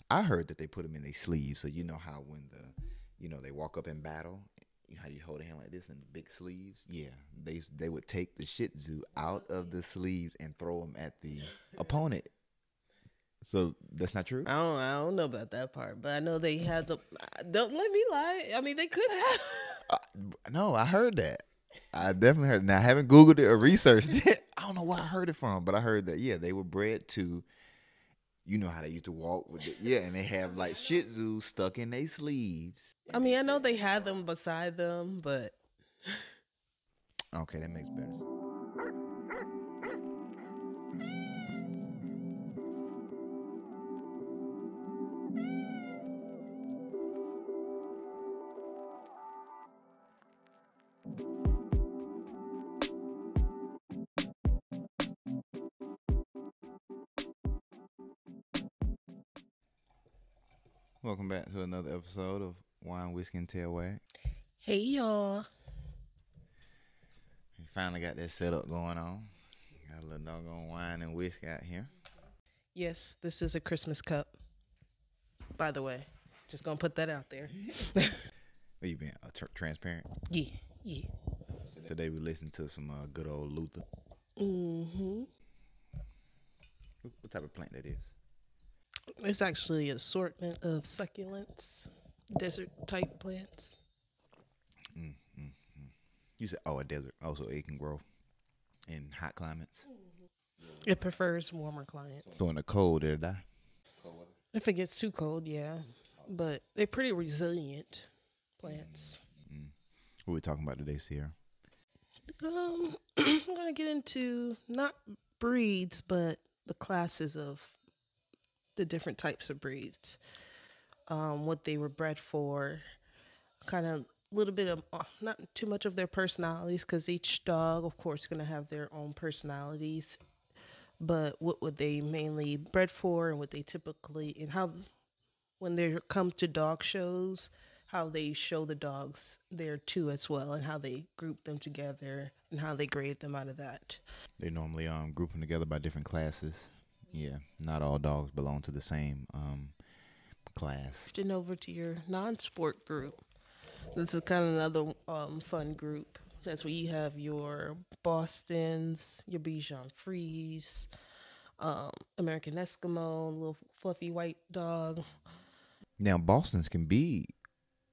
I heard that they put them in their sleeves, so you know how when they walk up in battle, how you hold a hand like this in the big sleeves. Yeah, they would take the Shih Tzu out of the sleeves and throw them at the opponent. So that's not true. I don't know about that part, but I know they had the. Don't let me lie. I mean, they could have. Uh, no, I heard that. I definitely heard it. Now I haven't Googled it or researched it. I don't know where I heard it from, but I heard that they were bred to. You know how they used to walk with it, and they have like Shih Tzus stuck in their sleeves. I mean, I know they had them beside them, but Okay, that makes better sense. Welcome back to another episode of Wine, Whiskey, and Tail Wag. hey, y'all. We finally got that setup going on. Got a little doggone wine and whiskey out here. Yes, this is a Christmas cup. By the way, just gonna put that out there. Where you been? Transparent? Yeah, yeah. Today we listened to some good old Luther. Mm-hmm. What type of plant that is? It's actually an assortment of succulents, desert type plants. You said, a desert. Also, it can grow in hot climates. It prefers warmer climates. So in the cold, it'll die. If it gets too cold, yeah. But they're pretty resilient plants. What are we talking about today, Sierra? I'm gonna get into not breeds, but the classes of the different types of breeds. What they were bred for, kind of a little bit of not too much of their personalities, because each dog, of course, is gonna have their own personalities. But what would they mainly bred for, and what they typically, and how when they come to dog shows, how they show the dogs there too as well, and how they group them together and how they grade them out of that. They normally group them together by different classes. Yeah, not all dogs belong to the same class. Shifting over to your non-sport group, this is kind of another fun group. That's where you have your Bostons, your Bichon Frise, American Eskimo, little fluffy white dog. Now, Bostons can be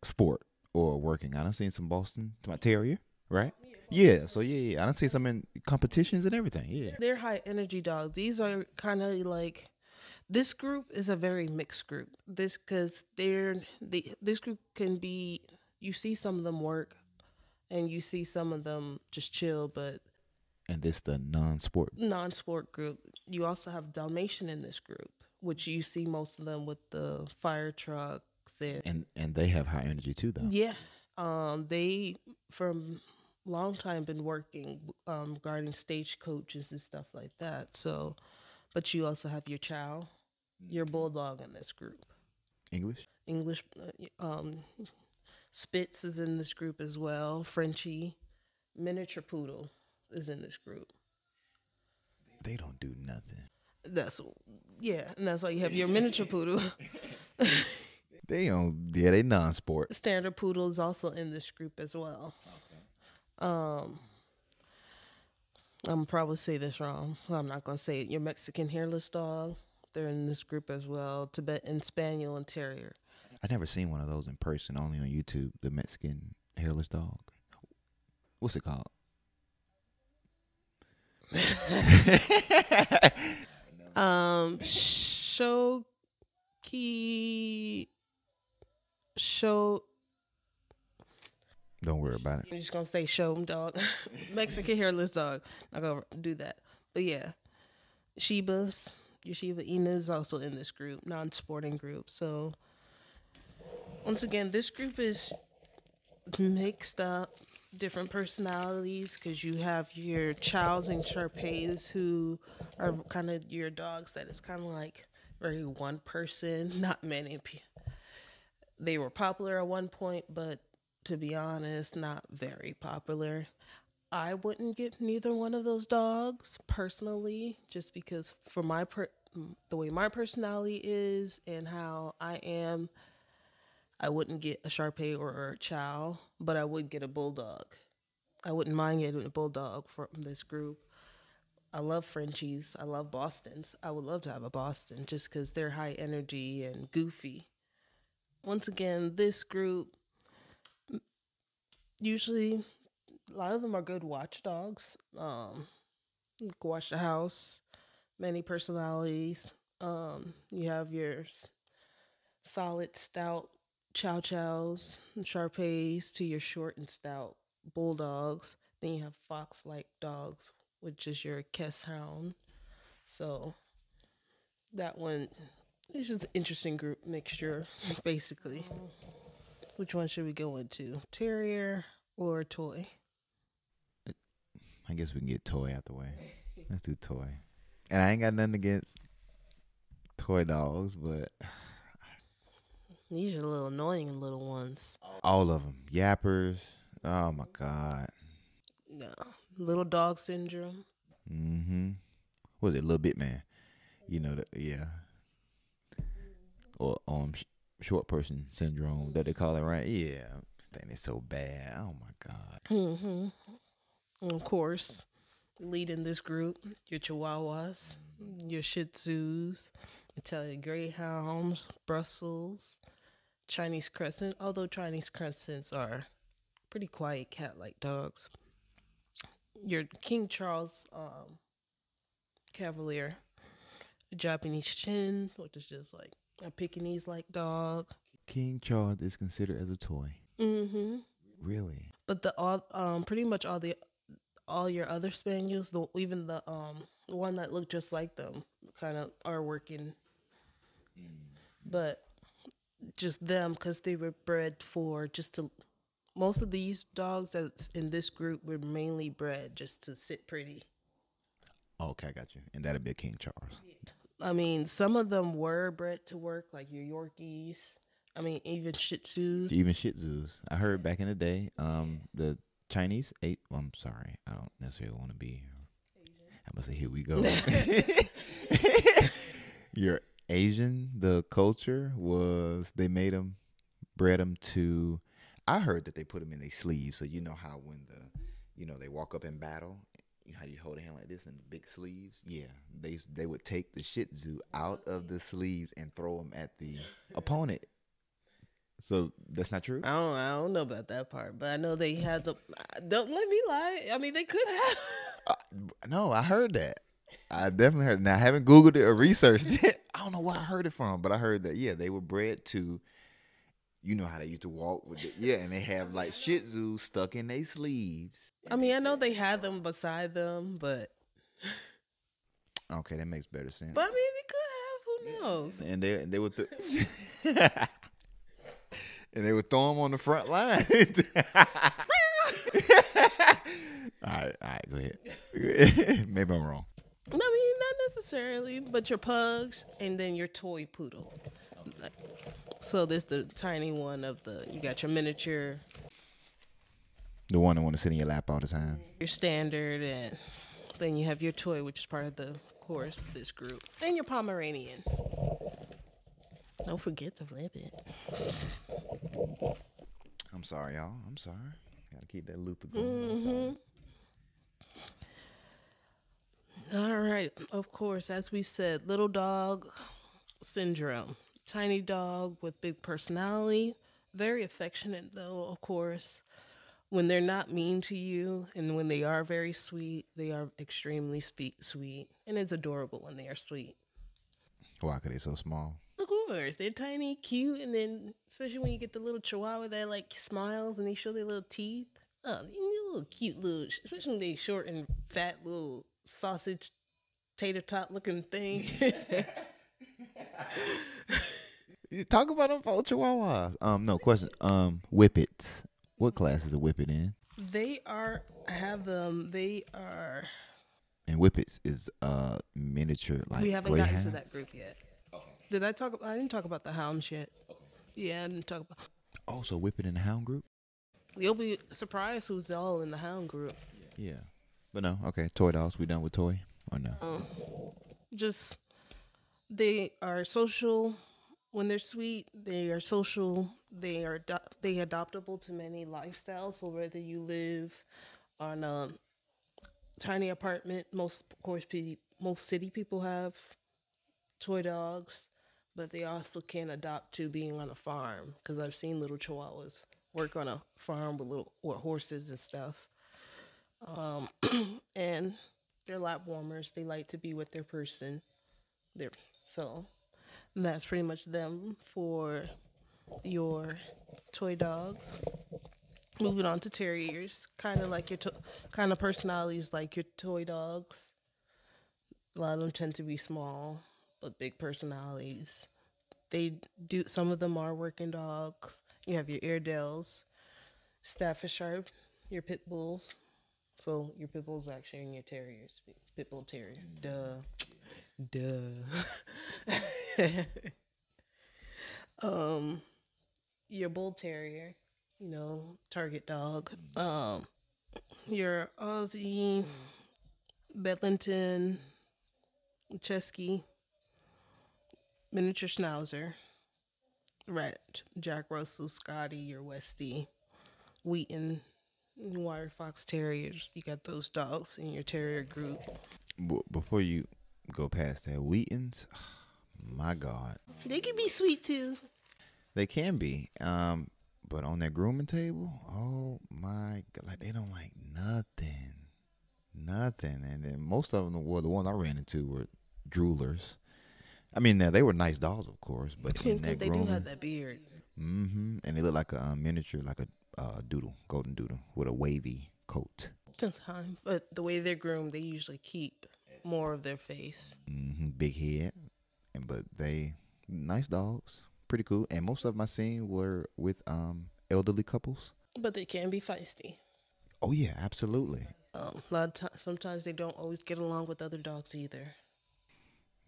sport or working. I done seen some Boston, my terrier, right? Yeah, so yeah. I done seen some in competitions and everything, yeah. They're high energy dogs. These are kind of like, this group is a very mixed group. This group can be, you see some of them work and you see some of them just chill, but And this the non-sport group. You also have Dalmatian in this group, which you see most of them with the fire trucks and they have high energy too, though. yeah. They from long time been working regarding stagecoaches and stuff like that. So, but you also have your Chow, your bulldog in this group. English. Spitz is in this group as well. Frenchie, miniature poodle is in this group. They don't do nothing. And that's why you have your miniature poodle. They don't. Yeah, they non-sport. Standard poodle is also in this group as well. I'm gonna probably say this wrong. I'm not gonna say it. Your Mexican hairless dog, they're in this group as well. Tibetan Spaniel and Terrier. I never seen one of those in person. Only on YouTube. The Mexican hairless dog. What's it called? Show. Don't worry about it. I'm just gonna say show 'em dog. Mexican hairless dog. Not gonna do that. But yeah, Shibas. Your Shiba Inu is also in this group, non-sporting group. So once again, this group is mixed up, different personalities, because you have your Chows and Sharpays, who are kind of your dogs that is kind of like very one person, not many people. They were popular at one point, but to be honest, not very popular. I wouldn't get neither one of those dogs personally, just because for the way my personality is and how I am, I wouldn't get a Shar Pei or a Chow, but I would get a bulldog. I wouldn't mind getting a bulldog from this group. I love Frenchies. I love Bostons. I would love to have a Boston just because they're high energy and goofy. Once again, this group, usually a lot of them are good watchdogs. Watch the house, many personalities. You have your solid, stout Chow Chows and Shar Peis to your short and stout bulldogs. Then you have fox-like dogs, which is your Kes Hound. So that one is just an interesting group mixture, basically. Which one should we go into? Terrier or toy? I guess we can get toy out the way. Let's do toy. And I ain't got nothing against toy dogs, but These are little annoying little ones. all of them. Yappers. Oh, my God. No. Little dog syndrome. Mm-hmm. What was it? Little Bit Man. You know, yeah. Or short person syndrome that they call it, right? Yeah. That thing is so bad. Oh, my God. Mm-hmm. Of course, leading this group, your Chihuahuas, your Shih Tzus, Italian Greyhounds, Brussels, Chinese Crescent, although Chinese Crescents are pretty quiet cat-like dogs. Your King Charles Cavalier, a Japanese Chin, which is just like a Pekingese-like dog. King Charles is considered as a toy. Mm-hmm. Really? But pretty much all your other spaniels, even the one that looked just like them, kind of are working. But just them, because they were bred for most of these dogs that's in this group were mainly bred just to sit pretty. Okay, I got you. And that'd be a King Charles. I mean, some of them were bred to work, like your Yorkies. I mean, even Shih Tzus. Even Shih Tzus. I heard back in the day, the Chinese I'm sorry, I don't necessarily want to be I'm gonna say here we go. Your Asian, the culture was they bred them to. I heard that they put them in their sleeves, so you know how when they walk up in battle, how you hold a hand like this in the big sleeves. Yeah, they would take the Shih Tzu out of the sleeves and throw them at the opponent. So that's not true? I don't know about that part, but I know they had the. Don't let me lie. I mean, they could have. No, I heard that. I definitely heard it. Now, I haven't Googled it or researched it. I don't know where I heard it from, but I heard that, yeah, they were bred to, you know how they used to walk with it. Yeah, and they have like Shih Tzus stuck in their sleeves. I mean, I know they had them beside them, but. Okay, that makes better sense. But I mean, they could have. Who knows? And they would. And they would throw them on the front line. All right, go ahead. Maybe I'm wrong. I mean, not necessarily, but your pugs and then your toy poodle. So this the tiny one you got your miniature. The one that want to sit in your lap all the time. Your standard, and then you have your toy, which is part of this group. And your Pomeranian. Don't forget the rabbit. I'm sorry, y'all. I'm sorry. Gotta keep that Luther going. All right. Of course, as we said, little dog syndrome. Tiny dog with big personality. Very affectionate, though, of course. When they're not mean to you and when they are very sweet, they are extremely sweet. And it's adorable when they are sweet. Why? Because they're so small. Of course, they're tiny, cute, and then especially when you get the little chihuahua that like smiles and they show their little teeth. Oh, they're little cute little, especially when they short and fat little sausage tater tot looking thing. You talk about them for chihuahuas. No question. Whippets. What class is a whippet in? They are. I have them. They are. And whippets is miniature like. We haven't Greyhound? gotten to that group yet. Did I talk? I didn't talk about the hounds yet. Yeah, I didn't talk about. Also, whippet in the hound group. You'll be surprised who's all in the hound group. Yeah, but no. Okay, toy dolls. We done with toy or no? Just They are social when they're sweet. They are social. They are they adaptable to many lifestyles. So whether you live on a tiny apartment, most of course most city people have toy dogs, but they also can adapt to being on a farm because I've seen little chihuahuas work on a farm with little with horses and stuff. And they're lap warmers. They like to be with their person. They're so that's pretty much them for your toy dogs. Moving on to terriers, kind of like kind of personalities like your toy dogs. A lot of them tend to be small, but big personalities. They do. Some of them are working dogs. You have your Airedales, Staffordshire, your pit bulls. So your pit bulls actually in your terriers. Pit bull terrier. Duh. Duh. Your bull terrier. You know, target dog. Your Aussie, Bedlington, Chesky, miniature Schnauzer, Rat, Jack Russell, Scotty, your Westie, Wheaton, Wire Fox Terriers. You got those dogs in your terrier group. Before you go past that, Wheatons, my God, They can be sweet too. they can be. But on that grooming table, oh my God, like they don't like nothing. And then most of them were the ones I ran into were droolers. I mean, now they were nice dogs, of course, but in that They grooming, do have that beard. and they look like a miniature, like a doodle, golden doodle, with a wavy coat. Sometimes, but the way they're groomed, they usually keep more of their face. Big head, but they nice dogs, pretty cool. And most of them I seen were with elderly couples. But they can be feisty. Oh yeah, absolutely. A lot of times, sometimes they don't always get along with other dogs either.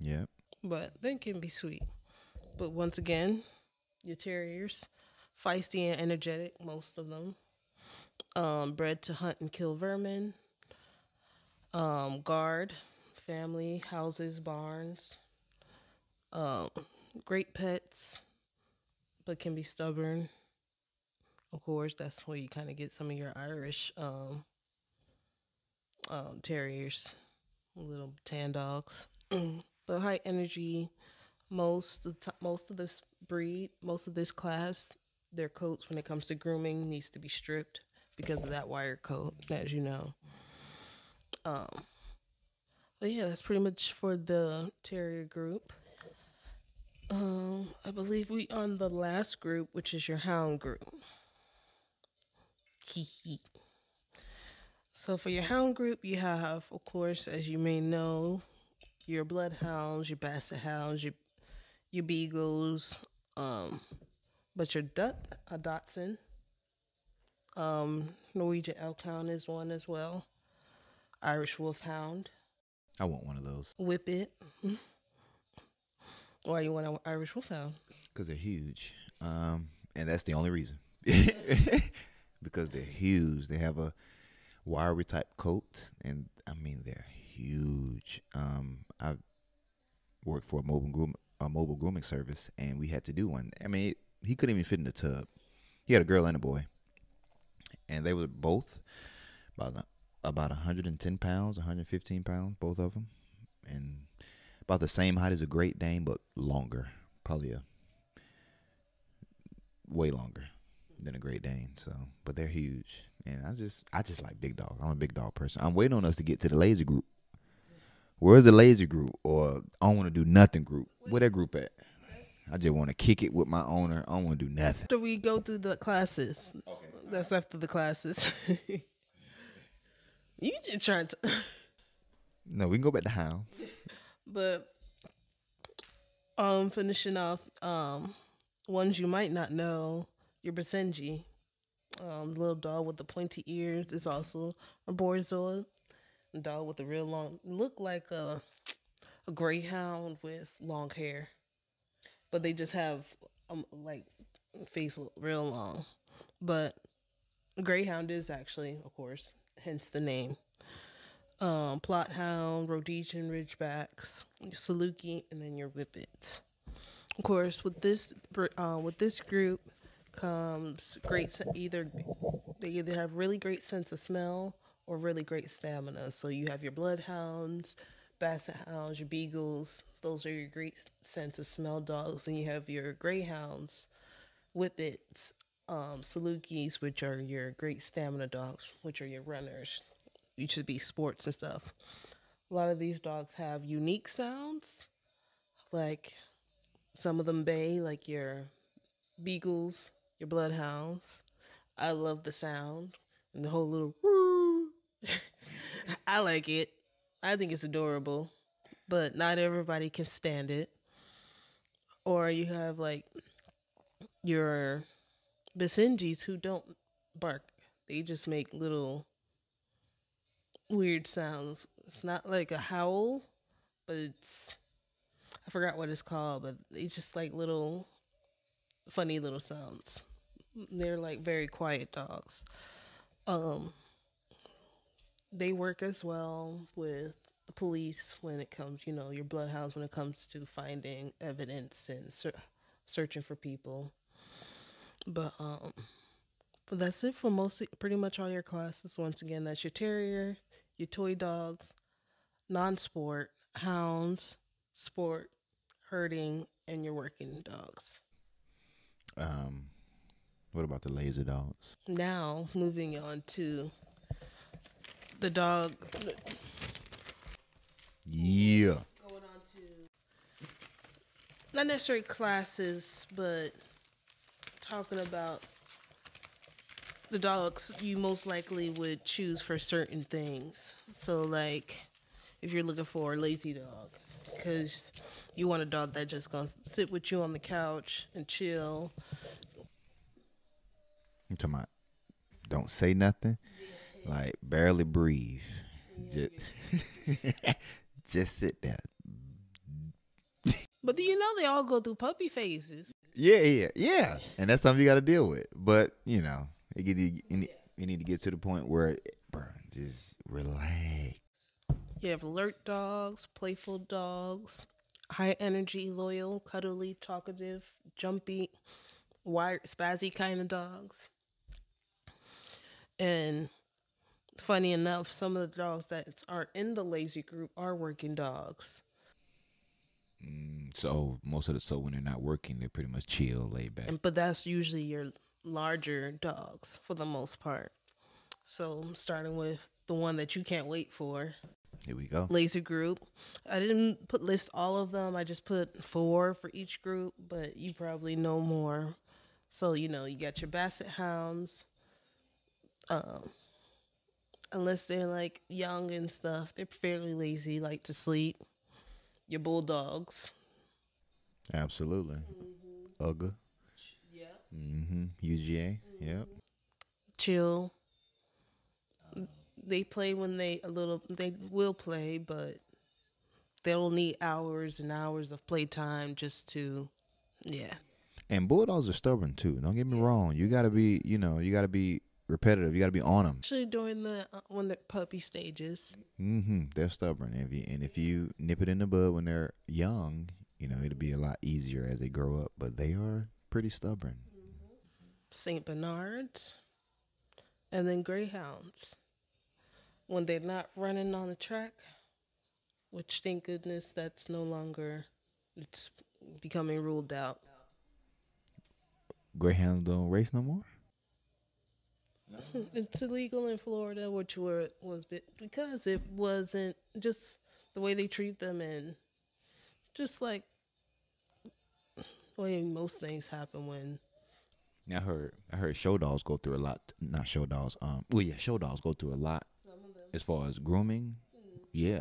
Yep. But they can be sweet. But once again, your terriers, feisty and energetic, most of them. Bred to hunt and kill vermin. Guard, family, houses, barns. Great pets, but can be stubborn. Of course, that's where you kind of get some of your Irish terriers, little tan dogs. But high energy. Most of this breed, most of this class, their coats when it comes to grooming needs to be stripped because of that wire coat, as you know. But yeah, that's pretty much for the terrier group. I believe we on the last group, which is your hound group. So for your hound group, you have, of course, as you may know, your bloodhounds, your basset hounds, your beagles, but your a Dotson, Norwegian Elkhound is one as well, Irish Wolfhound, I want one of those Whippet. Why you want an Irish Wolfhound? because they're huge, and that's the only reason. Because they're huge. They have a wiry type coat, and I mean they're huge. I worked for a mobile grooming service, and we had to do one. I mean, he couldn't even fit in the tub. He had a girl and a boy, and they were both about 110 pounds, 115 pounds, both of them, and about the same height as a Great Dane, but longer, probably way longer than a Great Dane. So, but they're huge, and I just like big dogs. I'm a big dog person. I'm waiting on us to get to the laser group. Where's the laser group, or I don't want to do nothing group? Where that group at? I just want to kick it with my owner. I don't want to do nothing. After we go through the classes, okay. That's after the classes. You just trying to. No, we can go back to hounds. But finishing off, ones you might not know, your Basenji, little dog with the pointy ears is also a Borzoi. A dog with a real long, look like a greyhound with long hair, but they just have like face real long. But greyhound is actually, of course, hence the name. Plot Hound, Rhodesian Ridgebacks, Saluki, and then your Whippets. Of course, with this group comes they either have really great sense of smell or really great stamina. So you have your Bloodhounds, Basset Hounds, your Beagles. Those are your great sense of smell dogs, and you have your Greyhounds, Whippets, Salukis, which are your great stamina dogs, which are your runners. You should be sports and stuff. A lot of these dogs have unique sounds, like some of them bay, like your Beagles, your Bloodhounds. I love the sound and the whole little woo. I like it. I think it's adorable, but not everybody can stand it. Or you have like your Basenjis who don't bark. They just make little weird sounds. It's not like a howl, but I forgot what it's called, but it's just like little funny little sounds. They're like very quiet dogs. Um, they work as well with the police when it comes, your bloodhounds when it comes to finding evidence and searching for people. But that's it for pretty much all your classes. Once again, that's your terrier, your toy dogs, non-sport, hounds, sport, herding, and your working dogs. What about the laser dogs? Now, moving on to the dog. Yeah. Going on to not necessarily classes, but talking about the dogs you most likely would choose for certain things. So, like, if you're looking for a lazy dog, because you want a dog that just gonna sit with you on the couch and chill. I'm talking about don't say nothing, like barely breathe, just sit there. But they all go through puppy phases. Yeah, and that's something you got to deal with. But you need to get to the point where, just relax. You have alert dogs, playful dogs, high energy, loyal, cuddly, talkative, jumpy, wired, spazzy kind of dogs. And funny enough, some of the dogs that are in the lazy group are working dogs. So when they're not working, they're pretty much chill, laid back. But that's usually your larger dogs for the most part. So I'm starting with the one that you can't wait for. Here we go. Lazy group. I didn't list all of them. I just put 4 for each group, but you probably know more. So, you got your Basset Hounds. Unless they're like young and stuff, they're fairly lazy, like to sleep. Your Bulldogs. Absolutely. UGA. Yeah. UGA. Yep. Chill. They play when they will play, but they'll need hours and hours of playtime just to, yeah. And Bulldogs are stubborn too. Don't get me wrong. You gotta be, repetitive. You gotta be on them. Especially during when the puppy stages. They're stubborn. If you nip it in the bud when they're young, it'll be a lot easier as they grow up. But they are pretty stubborn. Saint Bernards, and then Greyhounds. When they're not running on the track, which thank goodness that's no longer, it's becoming ruled out. Greyhounds don't race no more? It's illegal in Florida, which was because it wasn't just the way they treat them, and just like the way most things happen when. I heard show dogs go through a lot. Not show dogs. Show dogs go through a lot as far as grooming. Yeah,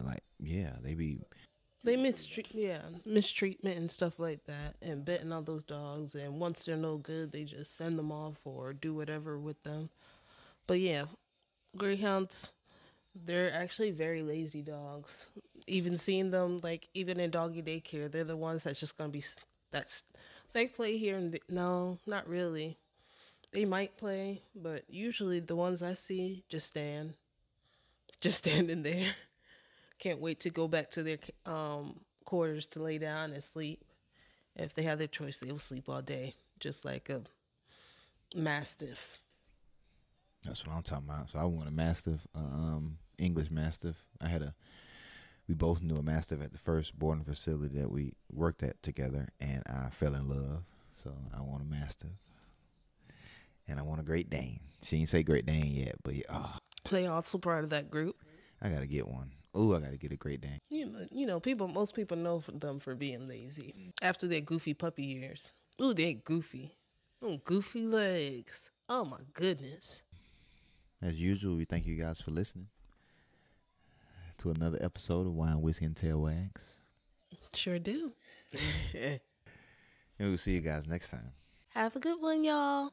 they mistreatment and stuff like that, and betting on those dogs. And once they're no good, they just send them off or do whatever with them. But yeah, Greyhounds, they're actually very lazy dogs. Even seeing them, like, even in doggy daycare, they're the ones that's just going to be, they play here and no, not really. They might play, but usually the ones I see just standing there. Can't wait to go back to their quarters to lay down and sleep. If they have their choice, they will sleep all day, just like a mastiff. That's what I'm talking about. So I want a mastiff, English mastiff. We both knew a mastiff at the first boarding facility that we worked at together, and I fell in love. So I want a mastiff, and I want a Great Dane. She didn't say Great Dane yet, but They also part of that group. I gotta get one. Ooh, I gotta get a Great Dane. Most people know them for being lazy after their goofy puppy years. Ooh, they're goofy. Oh, goofy legs. Oh my goodness. As usual, we thank you guys for listening to another episode of Wine, Whiskey, and Tail Wags. Sure do. And we'll see you guys next time. Have a good one, y'all.